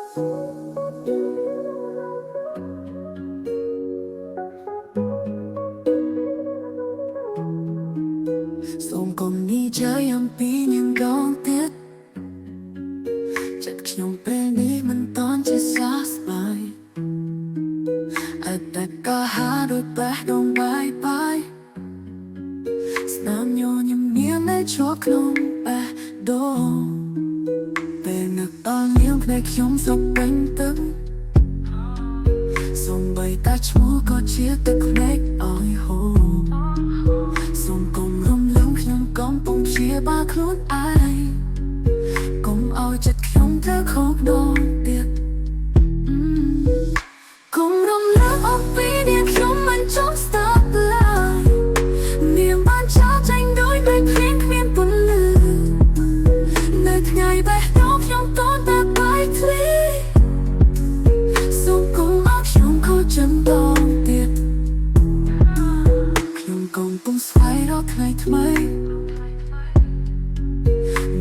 សូមកុំនិយាយអំពីនាងកងទៀតចិត្តខ្ញុំពេលនេះមិនតន់ជាសះស្បើយអត់តែក៏ហាដូចបេះដូងបាយបាយស្នាមញញឹមញៀមនៅជាប់ក្នុងបេះដូងពេលនឹកដល់នាងភ្នែកខ្ញុំសុបពេញទឹកសូម្បីតែឈ្មោះក៏ជាទឹកភ្នែកអោយហូរសូមកុំរំលងខ្ញុំកំពុងព្យាបាលខ្លួនឯងកុំឲ្យចិត្តខ្ញុំត្រូវខកដងទៀតកុំរំលឹកអំពីនាងខ្ញុំមិនចង់ stop ឡើយនាងបានចោលចេញដោយពេលភ្លៀងគ្មានពន្លឺនៅថ្ងៃបេះដូងខ្ញុំតន់តែបាយធ្លីសូមកុំឲ្យខ្ញុំខកចិត្តដងទៀតខ្ញុំកំពុងស្វែងរកថ្ងៃថ្មី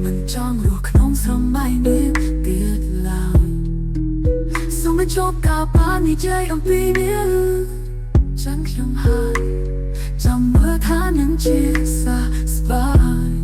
មិនចង់រស់ក្នុងសម័យនេះទៀតឡើយសូមបញ្ចប់ការបាននិយាយអំពីនាងចឹងខ្ញុំហើយចាំមើលថានឹងជាសះស្បើយ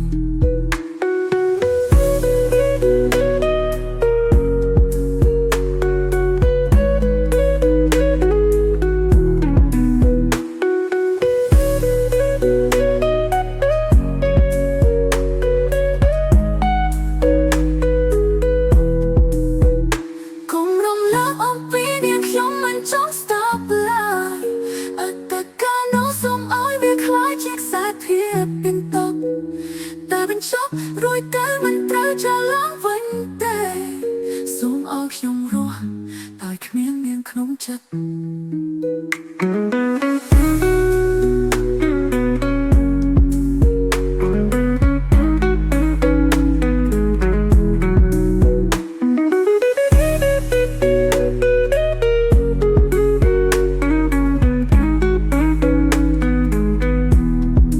ចង់ stop ឡើយអត្តកាលនោះសូមឲ្យវាคล้ายជាខ្សែភាពពីតកតែបញ្ចប់រួចតែមិនត្រូវចាឡើងវិញទេសូមឲ្យខ្ញុំរស់តែគ្មាននាងក្នុងចិត្ត